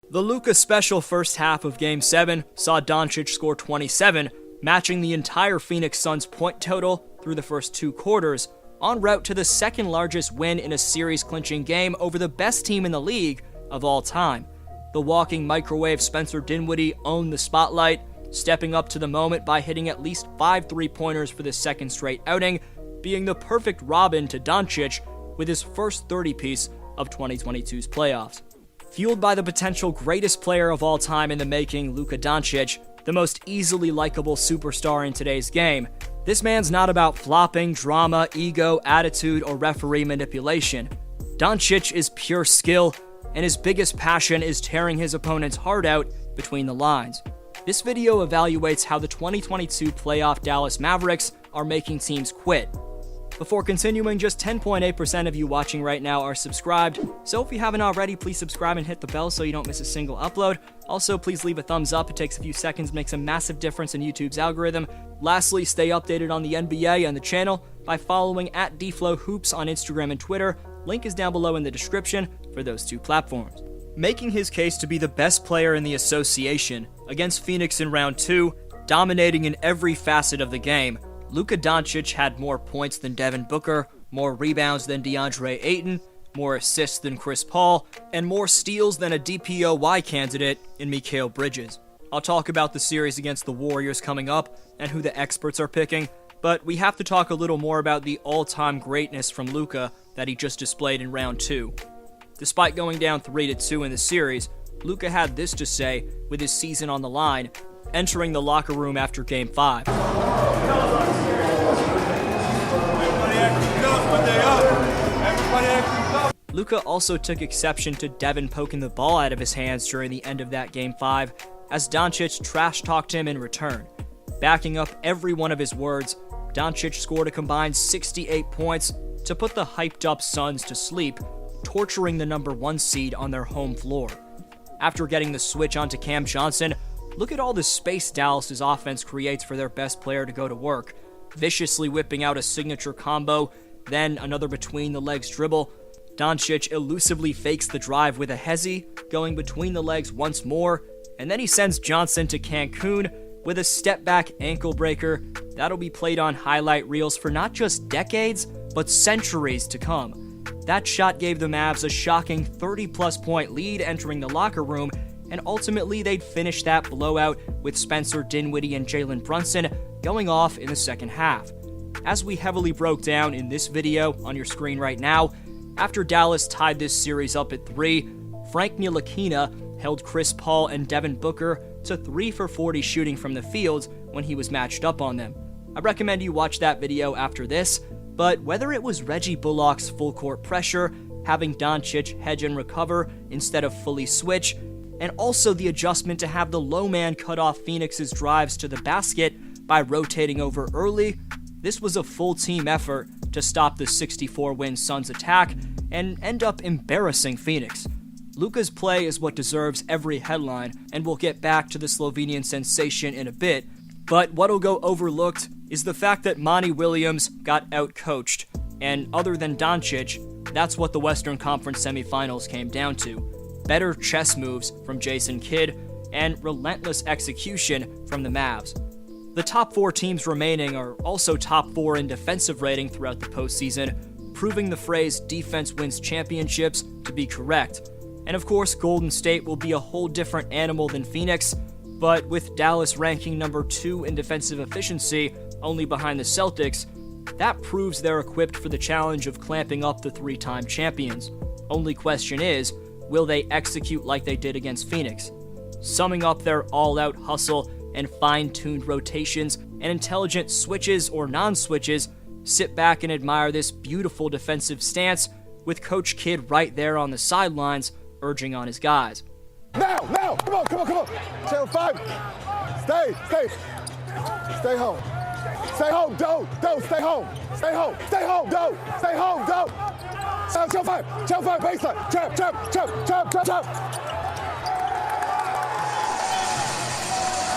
The Luka special first half of Game 7 saw Doncic score 27, matching the entire Phoenix Suns point total through the first 2 quarters, en route to the second largest win in a series-clinching game over the best team in the league of all time. The walking microwave Spencer Dinwiddie owned the spotlight, stepping up to the moment by hitting at least 5 3-pointers for the second straight outing, being the perfect Robin to Doncic with his first 30-piece of 2022's playoffs. Fueled by the potential greatest player of all time in the making, Luka Doncic, the most easily likable superstar in today's game, this man's not about flopping, drama, ego, attitude, or referee manipulation. Doncic is pure skill, and his biggest passion is tearing his opponent's heart out between the lines. This video evaluates how the 2022 playoff Dallas Mavericks are making teams quit. Before continuing, just 10.8% of you watching right now are subscribed, so if you haven't already, please subscribe and hit the bell so you don't miss a single upload. Also, please leave a thumbs up. It takes a few seconds, makes a massive difference in YouTube's algorithm. Lastly, stay updated on the NBA and the channel by following @DFlowHoops on Instagram and Twitter. Link is down below in the description for those 2 platforms. Making his case to be the best player in the association against Phoenix in round 2, dominating in every facet of the game, Luka Doncic had more points than Devin Booker, more rebounds than DeAndre Ayton, more assists than Chris Paul, and more steals than a DPOY candidate in Mikal Bridges. I'll talk about the series against the Warriors coming up and who the experts are picking, but we have to talk a little more about the all-time greatness from Luka that he just displayed in round 2. Despite going down 3-2 in the series, Luka had this to say with his season on the line, entering the locker room after Game 5. Luka also took exception to Devin poking the ball out of his hands during the end of that Game 5, as Doncic trash-talked him in return. Backing up every one of his words, Doncic scored a combined 68 points to put the hyped-up Suns to sleep, torturing the number 1 seed on their home floor. After getting the switch onto Cam Johnson, look at all the space Dallas's offense creates for their best player to go to work, viciously whipping out a signature combo, then another between-the-legs dribble. Doncic elusively fakes the drive with a hezzy, going between the legs once more, and then he sends Johnson to Cancun with a step-back ankle breaker that'll be played on highlight reels for not just decades, but centuries to come. That shot gave the Mavs a shocking 30-plus point lead entering the locker room, and ultimately they'd finish that blowout with Spencer Dinwiddie and Jaylen Brunson going off in the second half. As we heavily broke down in this video on your screen right now, after Dallas tied this series up at 3, Frank Ntilikina held Chris Paul and Devin Booker to 3 for 40 shooting from the field when he was matched up on them. I recommend you watch that video after this, but whether it was Reggie Bullock's full court pressure, having Doncic hedge and recover instead of fully switch, and also the adjustment to have the low man cut off Phoenix's drives to the basket by rotating over early, this was a full team effort to stop the 64-win Suns attack and end up embarrassing Phoenix. Luka's play is what deserves every headline, and we'll get back to the Slovenian sensation in a bit, but what'll go overlooked is the fact that Monty Williams got out-coached, and other than Doncic, that's what the Western Conference semifinals came down to. Better chess moves from Jason Kidd, and relentless execution from the Mavs. The top 4 teams remaining are also top 4 in defensive rating throughout the postseason, proving the phrase defense wins championships to be correct. And of course, Golden State will be a whole different animal than Phoenix, but with Dallas ranking number 2 in defensive efficiency, only behind the Celtics, that proves they're equipped for the challenge of clamping up the 3-time champions. Only question is, will they execute like they did against Phoenix? Summing up their all-out hustle and fine-tuned rotations and intelligent switches or non-switches, sit back and admire this beautiful defensive stance with Coach Kidd right there on the sidelines urging on his guys. Now, come on. Channel 5, stay home. Stay home, don't, stay home, don't. Channel 5, baseline, trap.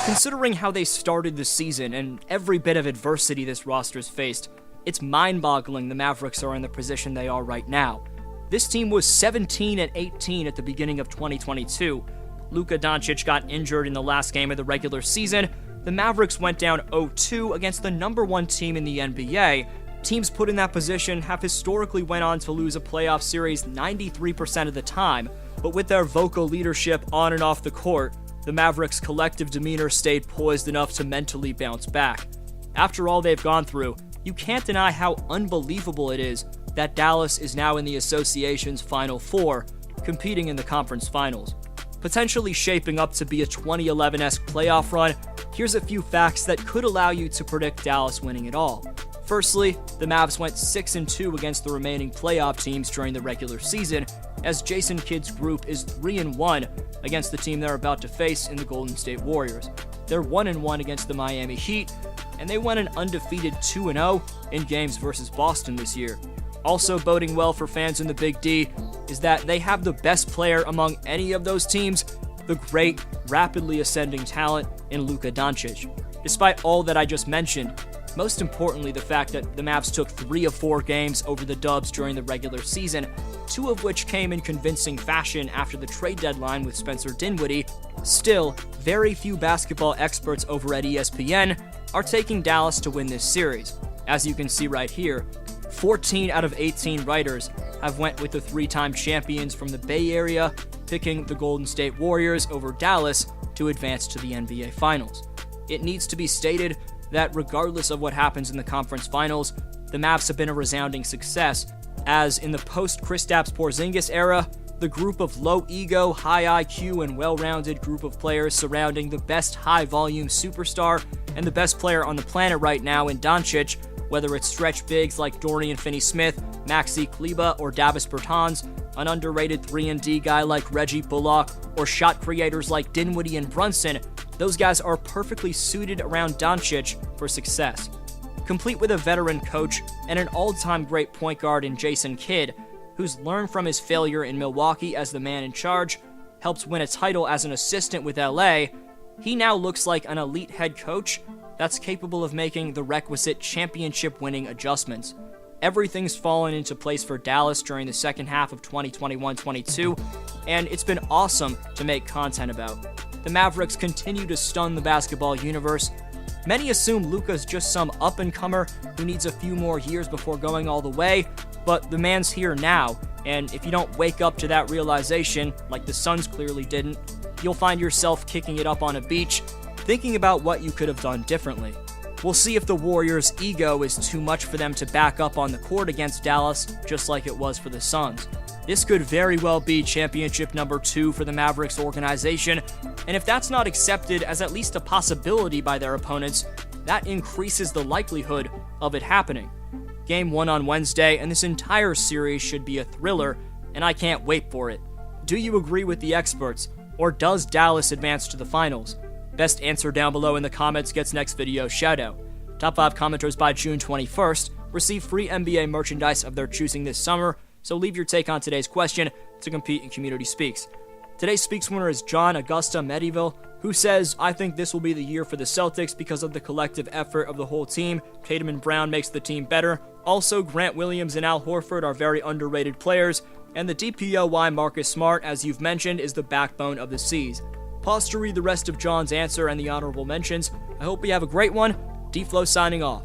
Considering how they started the season and every bit of adversity this roster's faced, it's mind-boggling the Mavericks are in the position they are right now. This team was 17-18 at the beginning of 2022, Luka Doncic got injured in the last game of the regular season, the Mavericks went down 0-2 against the number 1 team in the NBA. Teams put in that position have historically went on to lose a playoff series 93% of the time, but with their vocal leadership on and off the court, the Mavericks' collective demeanor stayed poised enough to mentally bounce back. After all they've gone through, you can't deny how unbelievable it is that Dallas is now in the association's Final Four, competing in the conference finals. Potentially shaping up to be a 2011-esque playoff run, here's a few facts that could allow you to predict Dallas winning it all. Firstly, the Mavs went 6-2 against the remaining playoff teams during the regular season, as Jason Kidd's group is 3-1 against the team they're about to face in the Golden State Warriors. They're 1-1 against the Miami Heat, and they went an undefeated 2-0 in games versus Boston this year. Also boding well for fans in the Big D is that they have the best player among any of those teams, the great, rapidly ascending talent in Luka Doncic. Despite all that I just mentioned, most importantly the fact that the Mavs took 3 of 4 games over the Dubs during the regular season, 2 of which came in convincing fashion after the trade deadline with Spencer Dinwiddie, still, very few basketball experts over at ESPN are taking Dallas to win this series. As you can see right here, 14 out of 18 writers have went with the 3-time champions from the Bay Area, picking the Golden State Warriors over Dallas to advance to the NBA Finals. It needs to be stated that regardless of what happens in the conference finals, the Mavs have been a resounding success, as in the post-Kristaps Porzingis era, the group of low-ego, high IQ, and well-rounded group of players surrounding the best high-volume superstar and the best player on the planet right now in Doncic, whether it's stretch bigs like Dorian Finney-Smith, Maxi Kleber, or Davis Bertans, an underrated 3-and-D guy like Reggie Bullock, or shot creators like Dinwiddie and Brunson, those guys are perfectly suited around Doncic for success. Complete with a veteran coach and an all-time great point guard in Jason Kidd, who's learned from his failure in Milwaukee as the man in charge, helped win a title as an assistant with LA, he now looks like an elite head coach that's capable of making the requisite championship-winning adjustments. Everything's fallen into place for Dallas during the second half of 2021-22, and it's been awesome to make content about. The Mavericks continue to stun the basketball universe. Many assume Luka's just some up-and-comer who needs a few more years before going all the way, but the man's here now, and if you don't wake up to that realization, like the Suns clearly didn't, you'll find yourself kicking it up on a beach, thinking about what you could have done differently. We'll see if the Warriors' ego is too much for them to back up on the court against Dallas, just like it was for the Suns. This could very well be championship number 2 for the Mavericks organization, and if that's not accepted as at least a possibility by their opponents, that increases the likelihood of it happening. Game 1 on Wednesday, and this entire series should be a thriller, and I can't wait for it. Do you agree with the experts, or does Dallas advance to the finals? Best answer down below in the comments gets next video shoutout. Top 5 commenters by June 21st receive free NBA merchandise of their choosing this summer, so leave your take on today's question to compete in Community Speaks. Today's Speaks winner is John Augusta Medieval, who says, I think this will be the year for the Celtics because of the collective effort of the whole team. Tatum and Brown makes the team better. Also, Grant Williams and Al Horford are very underrated players, and the DPOY Marcus Smart, as you've mentioned, is the backbone of the C's. Pause to read the rest of John's answer and the honorable mentions. I hope you have a great one. D-Flow signing off.